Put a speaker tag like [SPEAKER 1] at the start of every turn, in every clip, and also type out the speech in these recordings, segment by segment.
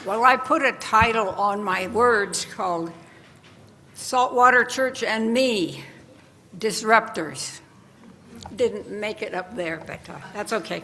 [SPEAKER 1] Well, I put a title on my words called Saltwater Church and Me, Disruptors. Didn't make it up there, but that's okay.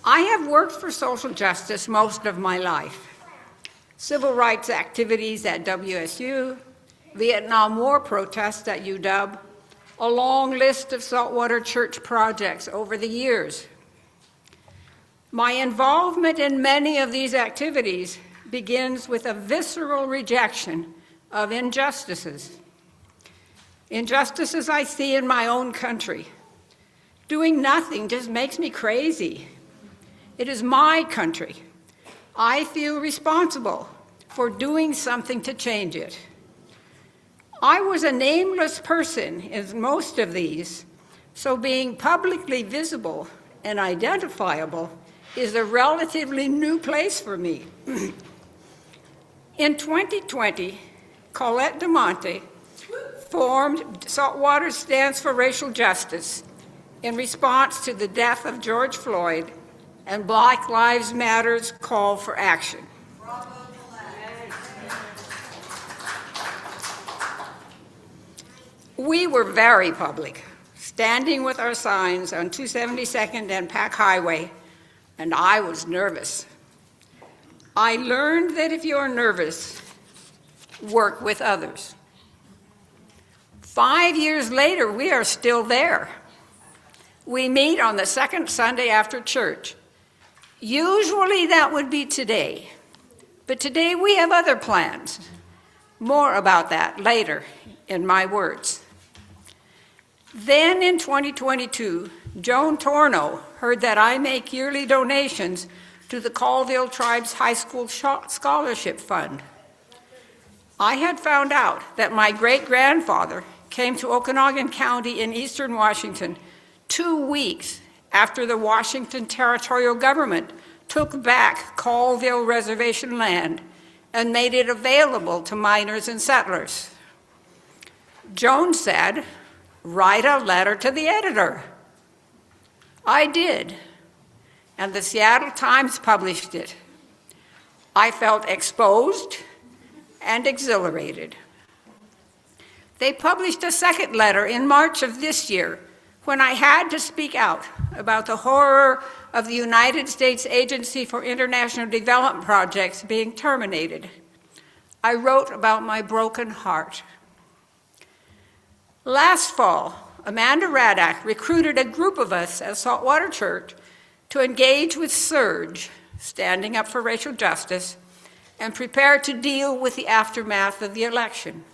[SPEAKER 1] I have worked for social justice most of my life. Civil rights activities at WSU, Vietnam War protests at UW, a long list of Saltwater Church projects over the years. My involvement in many of these activities begins with a visceral rejection of injustices. Injustices I see in my own country. Doing nothing just makes me crazy. It is my country. I feel responsible for doing something to change it. I was a nameless person in most of these, so being publicly visible and identifiable is a relatively new place for me. In 2020, Colette DeMonte formed Saltwater Stands for Racial Justice in response to the death of George Floyd and Black Lives Matter's call for action. We were very public, standing with our signs on 272nd and Pack Highway, and I was nervous. I learned that if you're nervous, work with others. 5 years later, we are still there. We meet on the second Sunday after church. Usually that would be today, but today we have other plans. More about that later in my words. Then in 2022, Joan Torno heard that I make yearly donations to the Colville Tribe's High School Scholarship Fund. I had found out that my great-grandfather came to Okanogan County in eastern Washington 2 weeks after the Washington territorial government took back Colville Reservation land and made it available to miners and settlers. Joan said, "Write a letter to the editor." I did, and the Seattle Times published it. I felt exposed and exhilarated. They published a second letter in March of this year when I had to speak out about the horror of the United States Agency for International Development projects being terminated. I wrote about my broken heart. Last fall, Amanda Raddack recruited a group of us at Saltwater Church to engage with SURGE, Standing Up for Racial Justice, and prepare to deal with the aftermath of the election.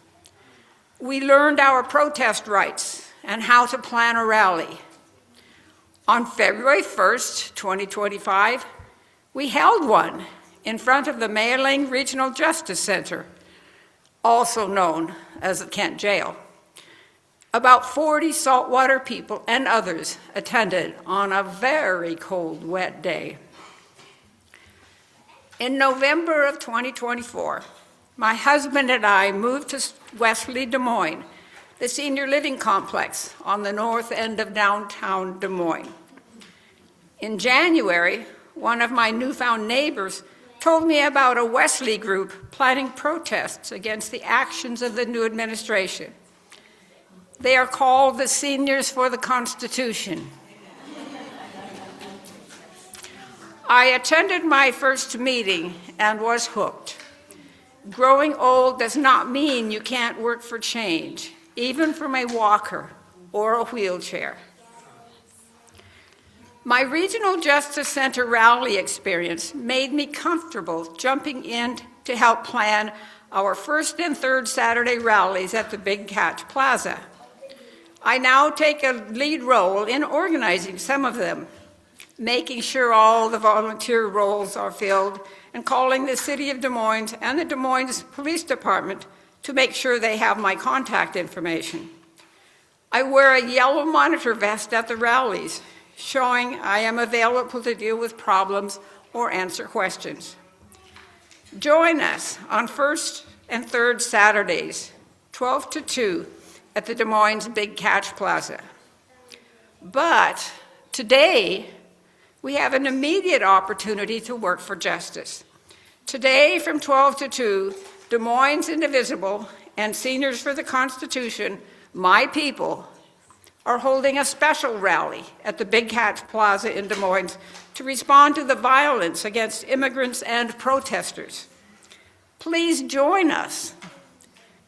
[SPEAKER 1] We learned our protest rights and how to plan a rally. On February 1st, 2025, we held one in front of the Maelang Regional Justice Center, also known as the Kent Jail. About 40 saltwater people and others attended on a very cold, wet day. In November of 2024, my husband and I moved to Wesley, Des Moines, the senior living complex on the north end of downtown Des Moines. In January, one of my newfound neighbors told me about a Wesley group planning protests against the actions of the new administration. They are called the Seniors for the Constitution. I attended my first meeting and was hooked. Growing old does not mean you can't work for change, even from a walker or a wheelchair. My Regional Justice Center rally experience made me comfortable jumping in to help plan our first and third Saturday rallies at the Big Catch Plaza. I now take a lead role in organizing some of them, making sure all the volunteer roles are filled, and calling the City of Des Moines and the Des Moines Police Department to make sure they have my contact information. I wear a yellow monitor vest at the rallies, showing I am available to deal with problems or answer questions. Join us on first and third Saturdays, 12 to 2, at the Des Moines Big Catch Plaza. But today, we have an immediate opportunity to work for justice. Today from 12 to 2, Des Moines Indivisible and Seniors for the Constitution, My People, are holding a special rally at the Big Cats Plaza in Des Moines to respond to the violence against immigrants and protesters. Please join us.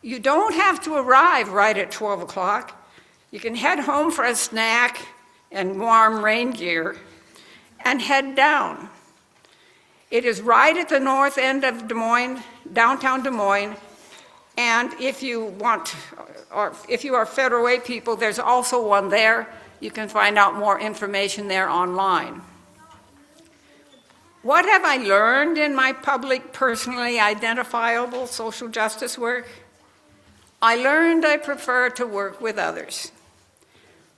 [SPEAKER 1] You don't have to arrive right at 12 o'clock. You can head home for a snack and warm rain gear and head down. It is right at the north end of Des Moines, downtown Des Moines, and if you want, or if you are Federal Way people, there's also one there. You can find out more information there online. What have I learned in my public, personally identifiable social justice work? I learned I prefer to work with others.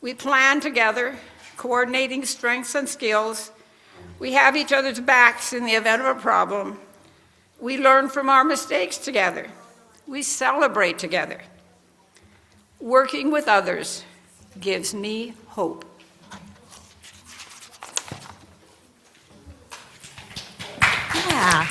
[SPEAKER 1] We plan together, coordinating strengths and skills. We have each other's backs in the event of a problem. We learn from our mistakes together. We celebrate together. Working with others gives me hope.
[SPEAKER 2] Yeah.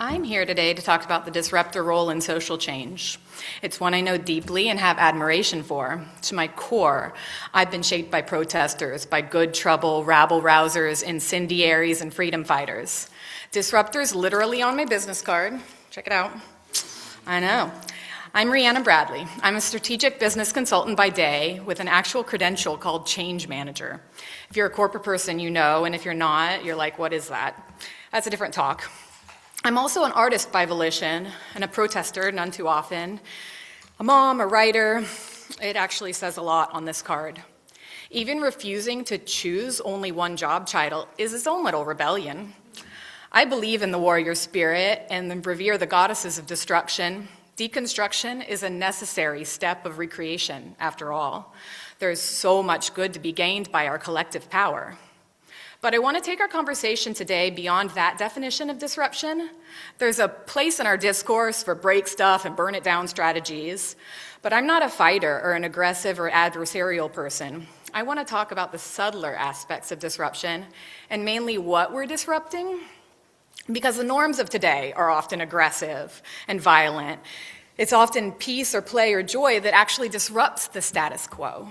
[SPEAKER 3] I'm here today to talk about the disruptor role in social change. It's one I know deeply and have admiration for. To my core, I've been shaped by protesters, by good trouble, rabble-rousers, incendiaries, and freedom fighters. Disruptors literally on my business card. Check it out. I know. I'm Rhiannon Bradley. I'm a strategic business consultant by day with an actual credential called change manager. If you're a corporate person, you know, and if you're not, you're like, what is that? That's a different talk. I'm also an artist by volition and a protester, none too often, a mom, a writer. It actually says a lot on this card. Even refusing to choose only one job title is its own little rebellion. I believe in the warrior spirit and revere the goddesses of destruction. Deconstruction is a necessary step of recreation, after all. There's so much good to be gained by our collective power. But I want to take our conversation today beyond that definition of disruption. There's a place in our discourse for break stuff and burn it down strategies, but I'm not a fighter or an aggressive or adversarial person. I want to talk about the subtler aspects of disruption and mainly what we're disrupting, because the norms of today are often aggressive and violent. It's often peace or play or joy that actually disrupts the status quo.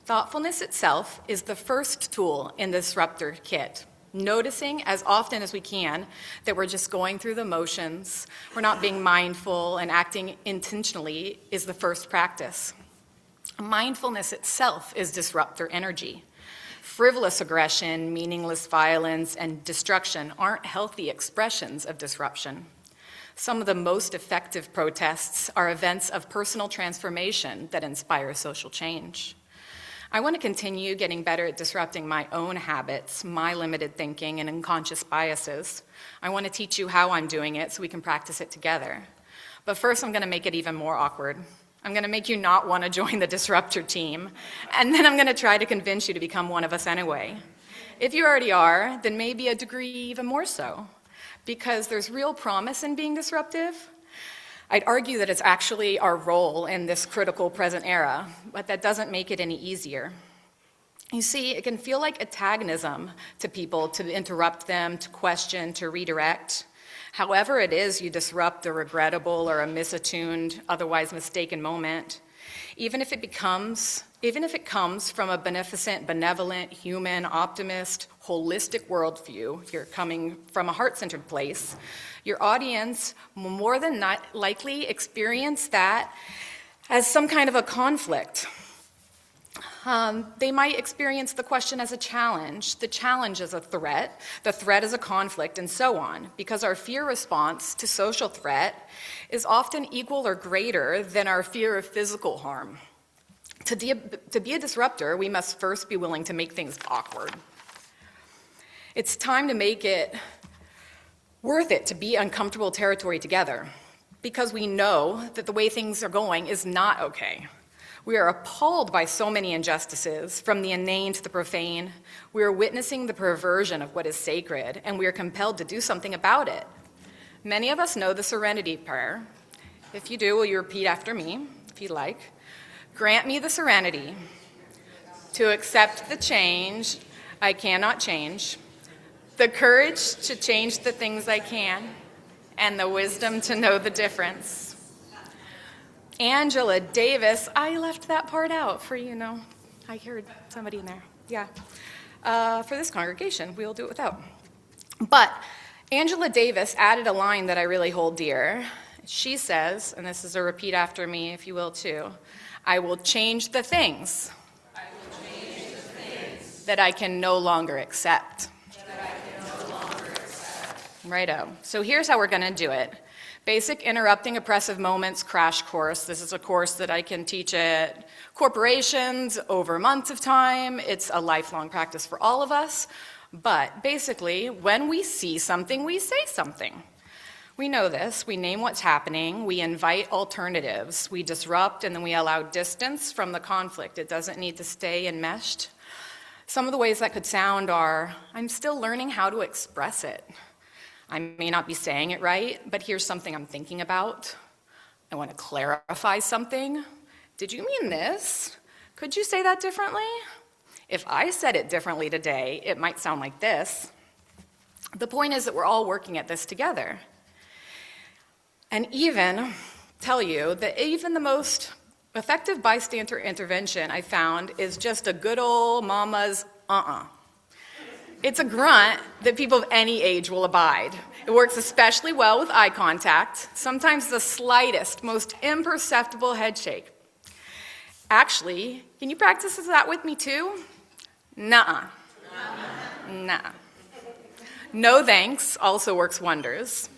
[SPEAKER 3] Thoughtfulness itself is the first tool in the disruptor kit. Noticing as often as we can that we're just going through the motions, we're not being mindful and acting intentionally is the first practice. Mindfulness itself is disruptor energy. Frivolous aggression, meaningless violence, and destruction aren't healthy expressions of disruption. Some of the most effective protests are events of personal transformation that inspire social change. I want to continue getting better at disrupting my own habits, my limited thinking, and unconscious biases. I want to teach you how I'm doing it so we can practice it together. But first, I'm going to make it even more awkward. I'm going to make you not want to join the disruptor team, and then I'm going to try to convince you to become one of us anyway. If you already are, then maybe a degree even more so, because there's real promise in being disruptive. I'd argue that it's actually our role in this critical present era, but that doesn't make it any easier. You see, it can feel like antagonism to people to interrupt them, to question, to redirect. However it is you disrupt a regrettable or a misattuned, otherwise mistaken moment, even if it comes from a beneficent, benevolent, human, optimist, holistic worldview, if you're coming from a heart-centered place, your audience will more than not likely experience that as some kind of a conflict. They might experience the question as a challenge, the challenge as a threat, the threat as a conflict, and so on, because our fear response to social threat is often equal or greater than our fear of physical harm. To be a disruptor, we must first be willing to make things awkward. It's time to make it worth it to be uncomfortable territory together, because we know that the way things are going is not okay. We are appalled by so many injustices, from the inane to the profane. We are witnessing the perversion of what is sacred, and we are compelled to do something about it. Many of us know the Serenity Prayer. If you do, will you repeat after me, if you'd like? Grant me the serenity to accept the change I cannot change, the courage to change the things I can, and the wisdom to know the difference. Angela Davis, I left that part out for, I heard somebody in there. Yeah. For this congregation, we'll do it without. But Angela Davis added a line that I really hold dear. She says, and this is a repeat after me, if you will too, I will change the things, that I can no longer accept. Righto. So here's how we're going to do it. Basic Interrupting Oppressive Moments crash course. This is a course that I can teach at corporations over months of time. It's a lifelong practice for all of us. But basically, when we see something, we say something. We know this. We name what's happening. We invite alternatives. We disrupt, and then we allow distance from the conflict. It doesn't need to stay enmeshed. Some of the ways that could sound are, I'm still learning how to express it. I may not be saying it right, but here's something I'm thinking about. I want to clarify something. Did you mean this? Could you say that differently? If I said it differently today, it might sound like this. The point is that we're all working at this together. And even tell you that even the most effective bystander intervention I found is just a good old mama's It's a grunt that people of any age will abide. It works especially well with eye contact, sometimes the slightest, most imperceptible head shake. Actually, can you practice that with me too? Nuh-uh. Nah. No thanks also works wonders.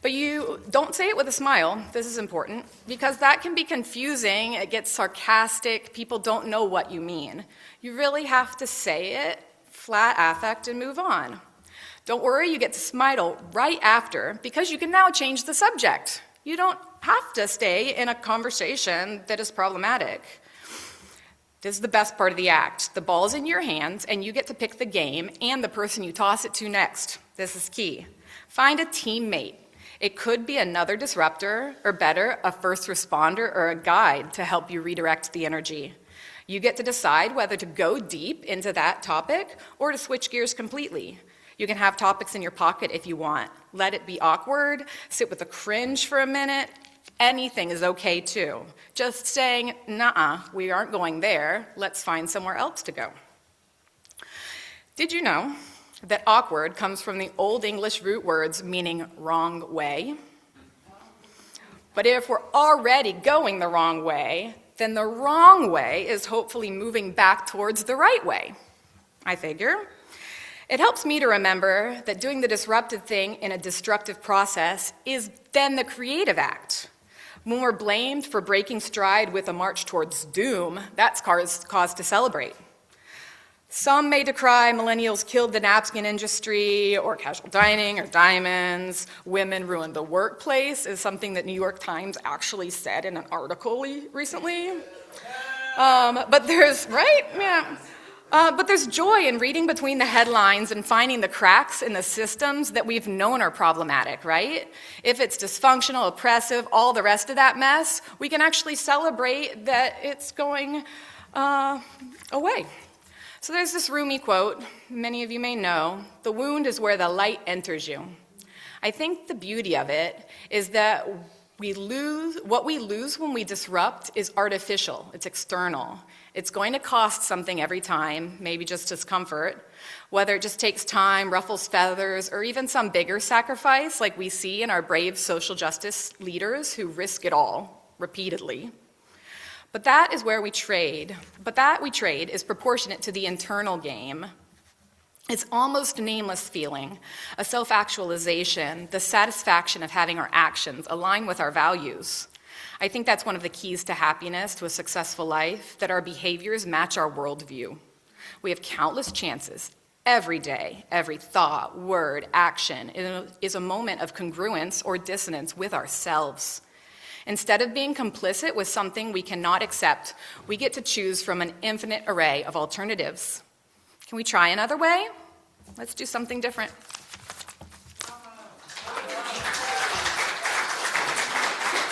[SPEAKER 3] But you don't say it with a smile. This is important, because that can be confusing. It gets sarcastic. People don't know what you mean. You really have to say it, flat affect, and move on. Don't worry, you get to smile right after, because you can now change the subject. You don't have to stay in a conversation that is problematic. This is the best part of the act. The ball's in your hands, and you get to pick the game and the person you toss it to next. This is key. Find a teammate. It could be another disruptor, or better, a first responder or a guide to help you redirect the energy. You get to decide whether to go deep into that topic or to switch gears completely. You can have topics in your pocket if you want. Let it be awkward, sit with a cringe for a minute. Anything is okay too. Just saying, nuh-uh, we aren't going there. Let's find somewhere else to go. Did you know that awkward comes from the Old English root words meaning wrong way? But if we're already going the wrong way, then the wrong way is hopefully moving back towards the right way, I figure. It helps me to remember that doing the disruptive thing in a destructive process is then the creative act. When we're blamed for breaking stride with a march towards doom, that's cause to celebrate. Some may decry millennials killed the napkin industry, or casual dining, or diamonds. Women ruined the workplace is something that New York Times actually said in an article recently. But there's joy in reading between the headlines and finding the cracks in the systems that we've known are problematic, right? If it's dysfunctional, oppressive, all the rest of that mess, we can actually celebrate that it's going away. So there's this Rumi quote, many of you may know, "The wound is where the light enters you." I think the beauty of it is that what we lose when we disrupt is artificial, it's external. It's going to cost something every time, maybe just discomfort, whether it just takes time, ruffles feathers, or even some bigger sacrifice like we see in our brave social justice leaders who risk it all repeatedly. But that is where we trade. But that we trade is proportionate to the internal game. It's almost a nameless feeling, a self-actualization, the satisfaction of having our actions align with our values. I think that's one of the keys to happiness, to a successful life, that our behaviors match our worldview. We have countless chances every day, every thought, word, action is a moment of congruence or dissonance with ourselves. Instead of being complicit with something we cannot accept, we get to choose from an infinite array of alternatives. Can we try another way? Let's do something different.